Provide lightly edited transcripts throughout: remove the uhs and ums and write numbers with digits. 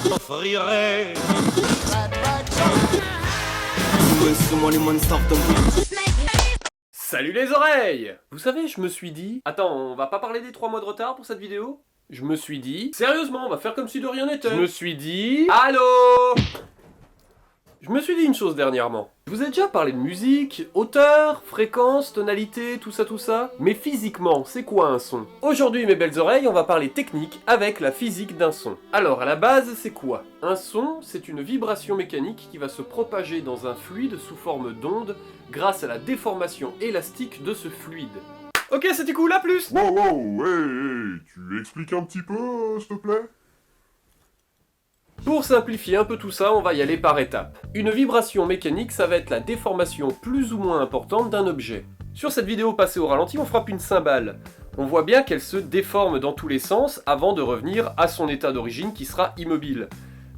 T'offrirai Salut les oreilles! Vous savez, je me suis dit... Attends, on va pas parler des 3 mois de retard pour cette vidéo? Je me suis dit... Sérieusement, on va faire comme si de rien n'était. Je me suis dit... Allô? Je me suis dit une chose dernièrement. Je vous ai déjà parlé de musique, hauteur, fréquence, tonalité, tout ça, mais physiquement, c'est quoi un son? Aujourd'hui, mes belles oreilles, on va parler technique avec la physique d'un son. Alors, à la base, c'est quoi? Un son, c'est une vibration mécanique qui va se propager dans un fluide sous forme d'onde grâce à la déformation élastique de ce fluide. Ok, c'était cool, à plus! Wow, hey, tu expliques un petit peu, s'il te plaît? Pour simplifier un peu tout ça, on va y aller par étapes. Une vibration mécanique, ça va être la déformation plus ou moins importante d'un objet. Sur cette vidéo passée au ralenti, on frappe une cymbale. On voit bien qu'elle se déforme dans tous les sens avant de revenir à son état d'origine qui sera immobile.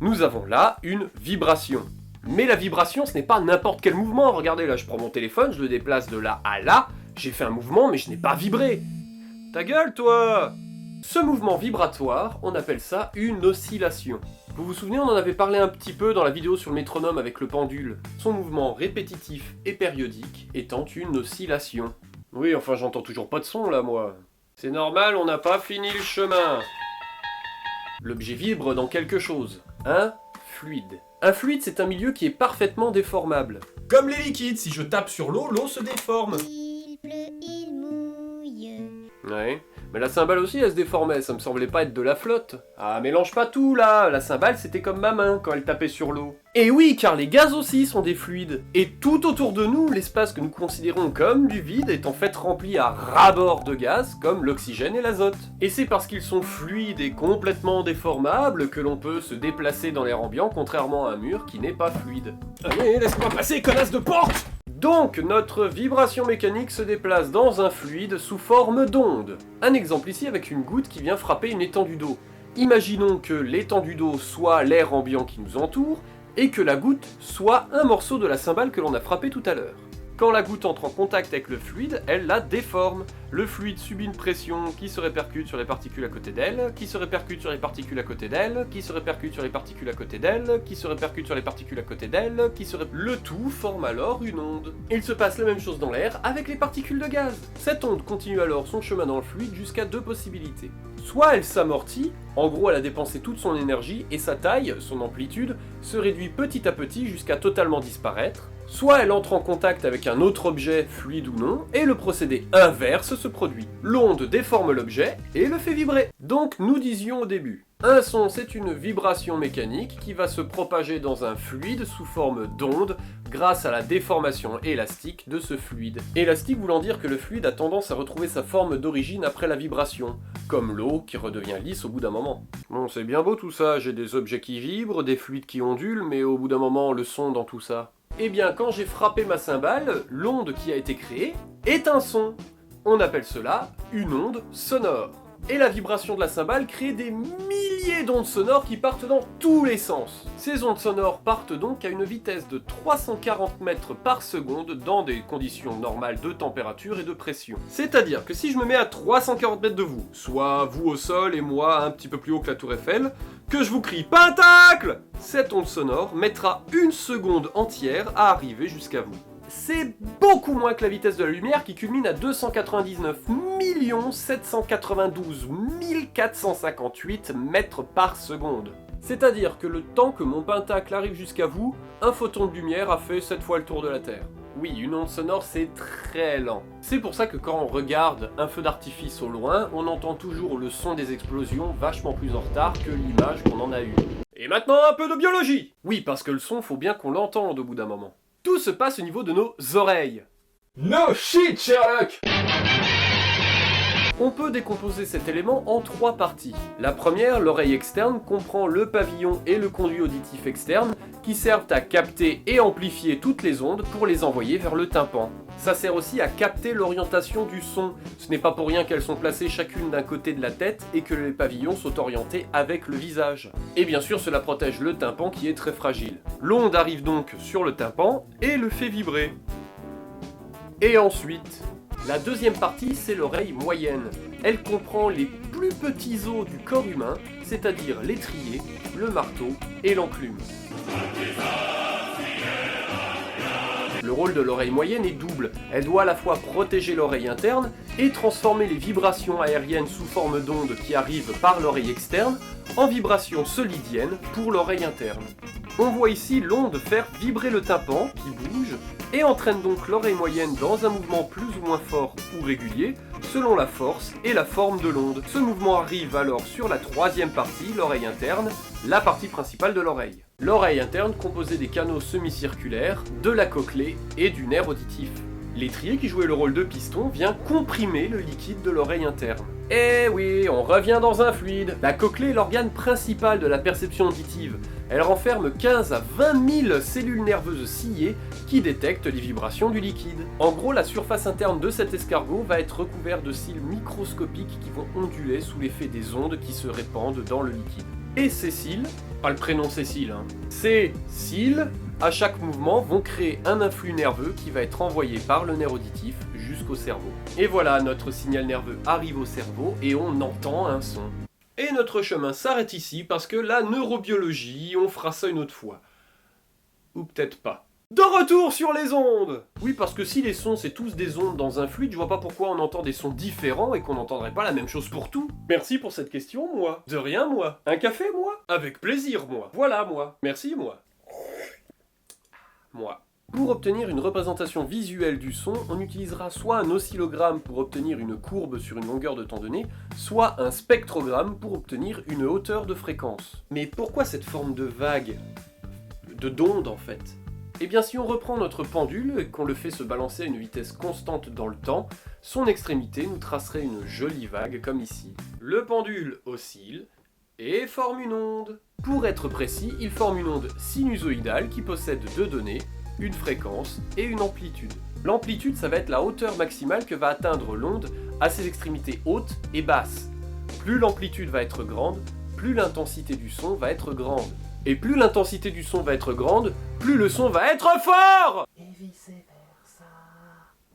Nous avons là une vibration. Mais la vibration, ce n'est pas n'importe quel mouvement. Regardez, là, je prends mon téléphone, je le déplace de là à là. J'ai fait un mouvement, mais je n'ai pas vibré. Ta gueule, toi! Ce mouvement vibratoire, on appelle ça une oscillation. Vous vous souvenez, on en avait parlé un petit peu dans la vidéo sur le métronome avec le pendule. Son mouvement répétitif et périodique étant une oscillation. Oui, enfin j'entends toujours pas de son là, moi. C'est normal, on n'a pas fini le chemin. L'objet vibre dans quelque chose. Un fluide. Un fluide, c'est un milieu qui est parfaitement déformable. Comme les liquides, si je tape sur l'eau, l'eau se déforme. Il pleut, il mouille. Ouais, mais la cymbale aussi elle se déformait, ça me semblait pas être de la flotte. Ah, mélange pas tout là, la cymbale c'était comme ma main quand elle tapait sur l'eau. Et oui, car les gaz aussi sont des fluides. Et tout autour de nous, l'espace que nous considérons comme du vide est en fait rempli à ras-bord de gaz, comme l'oxygène et l'azote. Et c'est parce qu'ils sont fluides et complètement déformables que l'on peut se déplacer dans l'air ambiant, contrairement à un mur qui n'est pas fluide. Allez, laisse-moi passer, connasse de porte! Donc, notre vibration mécanique se déplace dans un fluide sous forme d'onde. Un exemple ici avec une goutte qui vient frapper une étendue d'eau. Imaginons que l'étendue d'eau soit l'air ambiant qui nous entoure, et que la goutte soit un morceau de la cymbale que l'on a frappé tout à l'heure. Quand la goutte entre en contact avec le fluide, elle la déforme. Le fluide subit une pression qui se répercute sur les particules à côté d'elle, qui se répercute sur les particules à côté d'elle, qui se répercute sur les particules à côté d'elle, qui se répercute sur les particules à côté d'elle, Le tout forme alors une onde. Il se passe la même chose dans l'air avec les particules de gaz. Cette onde continue alors son chemin dans le fluide jusqu'à 2 possibilités. Soit elle s'amortit, en gros elle a dépensé toute son énergie et sa taille, son amplitude, se réduit petit à petit jusqu'à totalement disparaître, soit elle entre en contact avec un autre objet, fluide ou non, et le procédé inverse se produit. L'onde déforme l'objet et le fait vibrer. Donc nous disions au début, un son c'est une vibration mécanique qui va se propager dans un fluide sous forme d'onde grâce à la déformation élastique de ce fluide. Élastique voulant dire que le fluide a tendance à retrouver sa forme d'origine après la vibration, comme l'eau qui redevient lisse au bout d'un moment. Bon, c'est bien beau tout ça, j'ai des objets qui vibrent, des fluides qui ondulent, mais au bout d'un moment, le son dans tout ça. Eh bien, quand j'ai frappé ma cymbale, l'onde qui a été créée est un son. On appelle cela une onde sonore. Et la vibration de la cymbale crée des milliers d'ondes sonores qui partent dans tous les sens. Ces ondes sonores partent donc à une vitesse de 340 mètres par seconde dans des conditions normales de température et de pression. C'est-à-dire que si je me mets à 340 mètres de vous, soit vous au sol et moi un petit peu plus haut que la tour Eiffel, que je vous crie Pentacle, cette onde sonore mettra 1 seconde entière à arriver jusqu'à vous. C'est beaucoup moins que la vitesse de la lumière qui culmine à 299 792 458 mètres par seconde. C'est-à-dire que le temps que mon pentacle arrive jusqu'à vous, un photon de lumière a fait 7 fois le tour de la Terre. Oui, une onde sonore c'est très lent. C'est pour ça que quand on regarde un feu d'artifice au loin, on entend toujours le son des explosions vachement plus en retard que l'image qu'on en a eue. Et maintenant un peu de biologie! Oui, parce que le son, faut bien qu'on l'entende au bout d'un moment. Tout se passe au niveau de nos oreilles. No shit, Sherlock! On peut décomposer cet élément en 3 parties. La première, l'oreille externe, comprend le pavillon et le conduit auditif externe qui servent à capter et amplifier toutes les ondes pour les envoyer vers le tympan. Ça sert aussi à capter l'orientation du son. Ce n'est pas pour rien qu'elles sont placées chacune d'un côté de la tête et que les pavillons sont orientés avec le visage. Et bien sûr, cela protège le tympan qui est très fragile. L'onde arrive donc sur le tympan et le fait vibrer. Et ensuite, la deuxième partie, c'est l'oreille moyenne. Elle comprend les plus petits os du corps humain, c'est-à-dire l'étrier, le marteau et l'enclume. Le rôle de l'oreille moyenne est double. Elle doit à la fois protéger l'oreille interne et transformer les vibrations aériennes sous forme d'ondes qui arrivent par l'oreille externe en vibrations solidiennes pour l'oreille interne. On voit ici l'onde faire vibrer le tympan qui bouge et entraîne donc l'oreille moyenne dans un mouvement plus ou moins fort ou régulier selon la force et la forme de l'onde. Ce mouvement arrive alors sur la troisième partie, l'oreille interne, la partie principale de l'oreille. L'oreille interne composée des canaux semi-circulaires, de la cochlée et du nerf auditif. L'étrier qui jouait le rôle de piston vient comprimer le liquide de l'oreille interne. Eh oui, on revient dans un fluide. La cochlée est l'organe principal de la perception auditive. Elle renferme 15 à 20 000 cellules nerveuses ciliées qui détectent les vibrations du liquide. En gros, la surface interne de cet escargot va être recouverte de cils microscopiques qui vont onduler sous l'effet des ondes qui se répandent dans le liquide. Et ces cils, pas le prénom Cécile, ces cils, à chaque mouvement, vont créer un influx nerveux qui va être envoyé par le nerf auditif jusqu'au cerveau. Et voilà, notre signal nerveux arrive au cerveau et on entend un son. Et notre chemin s'arrête ici parce que la neurobiologie, on fera ça une autre fois. Ou peut-être pas. De retour sur les ondes! Oui, parce que si les sons c'est tous des ondes dans un fluide, je vois pas pourquoi on entend des sons différents et qu'on n'entendrait pas la même chose pour tout. Merci pour cette question, moi. De rien, moi. Un café, moi. Avec plaisir, moi. Voilà, moi. Merci, moi. Moi. Pour obtenir une représentation visuelle du son, on utilisera soit un oscillogramme pour obtenir une courbe sur une longueur de temps donnée, soit un spectrogramme pour obtenir une hauteur de fréquence. Mais pourquoi cette forme de vague? D'onde en fait? Eh bien si on reprend notre pendule et qu'on le fait se balancer à une vitesse constante dans le temps, son extrémité nous tracerait une jolie vague comme ici. Le pendule oscille et forme une onde. Pour être précis, il forme une onde sinusoïdale qui possède deux données, une fréquence et une amplitude. L'amplitude, ça va être la hauteur maximale que va atteindre l'onde à ses extrémités hautes et basses. Plus l'amplitude va être grande, plus l'intensité du son va être grande. Et plus l'intensité du son va être grande, plus le son va être fort! Et vice versa.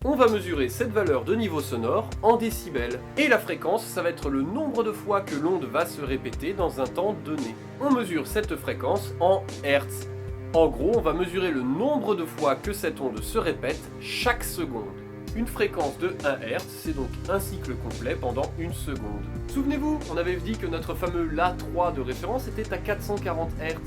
On va mesurer cette valeur de niveau sonore en décibels. Et la fréquence, ça va être le nombre de fois que l'onde va se répéter dans un temps donné. On mesure cette fréquence en Hertz. En gros, on va mesurer le nombre de fois que cette onde se répète chaque seconde. Une fréquence de 1 Hz, c'est donc un cycle complet pendant une seconde. Souvenez-vous, on avait dit que notre fameux La3 de référence était à 440 Hz.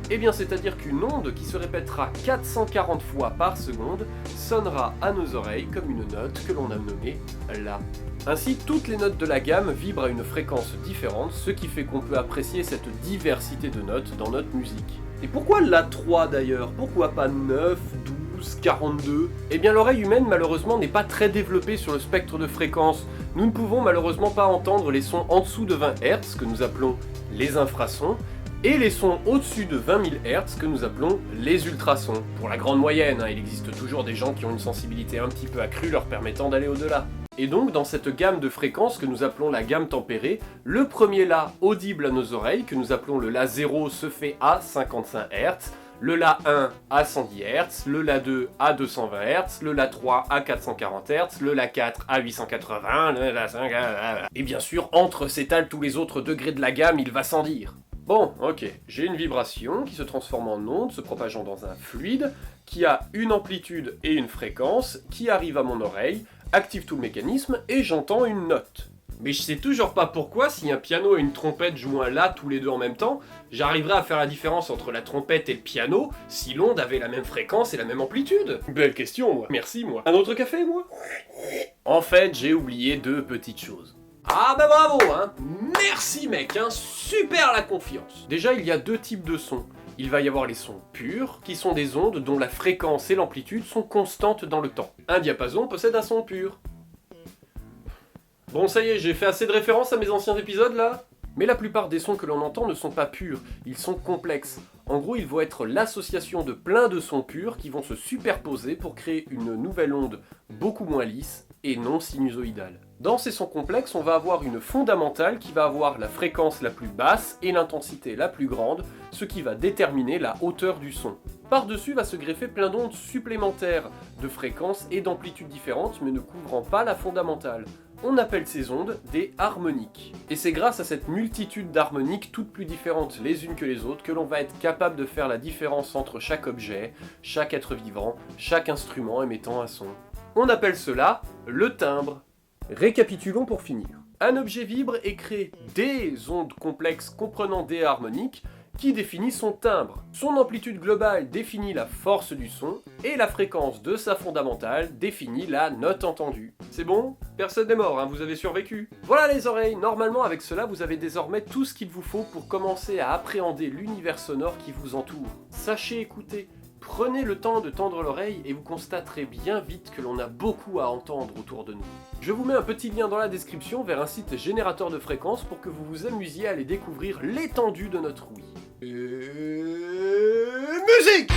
Eh bien, c'est-à-dire qu'une onde qui se répétera 440 fois par seconde sonnera à nos oreilles comme une note que l'on a nommée La. Ainsi, toutes les notes de la gamme vibrent à une fréquence différente, ce qui fait qu'on peut apprécier cette diversité de notes dans notre musique. Et pourquoi La3 d'ailleurs? Pourquoi pas 9, 12, 42? Eh bien l'oreille humaine malheureusement n'est pas très développée sur le spectre de fréquences. Nous ne pouvons malheureusement pas entendre les sons en dessous de 20 Hz que nous appelons les infrasons et les sons au-dessus de 20 000 Hz que nous appelons les ultrasons. Pour la grande moyenne, il existe toujours des gens qui ont une sensibilité un petit peu accrue leur permettant d'aller au-delà. Et donc dans cette gamme de fréquences que nous appelons la gamme tempérée, le premier La audible à nos oreilles, que nous appelons le La 0, se fait à 55 Hz, le La 1 à 110 Hz, le La 2 à 220 Hz, le La 3 à 440 Hz, le La 4 à 880, le La 5 à... Et bien sûr, entre s'étalent tous les autres degrés de la gamme, il va sans dire. Bon, ok, j'ai une vibration qui se transforme en onde, se propageant dans un fluide, qui a une amplitude et une fréquence, qui arrive à mon oreille, active tout le mécanisme et j'entends une note. Mais je sais toujours pas pourquoi, si un piano et une trompette jouent un La tous les deux en même temps, j'arriverais à faire la différence entre la trompette et le piano si l'onde avait la même fréquence et la même amplitude. Belle question, moi. Merci, moi. Un autre café, moi? En fait, j'ai oublié deux petites choses. Ah bah bravo, hein. Merci, mec, hein. Super la confiance. Déjà, il y a deux types de sons. Il va y avoir les sons purs, qui sont des ondes dont la fréquence et l'amplitude sont constantes dans le temps. Un diapason possède un son pur. Bon, ça y est, j'ai fait assez de références à mes anciens épisodes, là? Mais la plupart des sons que l'on entend ne sont pas purs, ils sont complexes. En gros, ils vont être l'association de plein de sons purs qui vont se superposer pour créer une nouvelle onde beaucoup moins lisse et non sinusoïdale. Dans ces sons complexes, on va avoir une fondamentale qui va avoir la fréquence la plus basse et l'intensité la plus grande, ce qui va déterminer la hauteur du son. Par-dessus va se greffer plein d'ondes supplémentaires, de fréquences et d'amplitudes différentes, mais ne couvrant pas la fondamentale. On appelle ces ondes des harmoniques. Et c'est grâce à cette multitude d'harmoniques, toutes plus différentes les unes que les autres, que l'on va être capable de faire la différence entre chaque objet, chaque être vivant, chaque instrument émettant un son. On appelle cela le timbre. Récapitulons pour finir. Un objet vibre et crée des ondes complexes comprenant des harmoniques qui définit son timbre. Son amplitude globale définit la force du son, et la fréquence de sa fondamentale définit la note entendue. C'est bon? Personne n'est mort, hein, vous avez survécu. Voilà les oreilles, normalement avec cela vous avez désormais tout ce qu'il vous faut pour commencer à appréhender l'univers sonore qui vous entoure. Sachez écouter, prenez le temps de tendre l'oreille et vous constaterez bien vite que l'on a beaucoup à entendre autour de nous. Je vous mets un petit lien dans la description vers un site générateur de fréquences pour que vous vous amusiez à aller découvrir l'étendue de notre ouïe. Musique!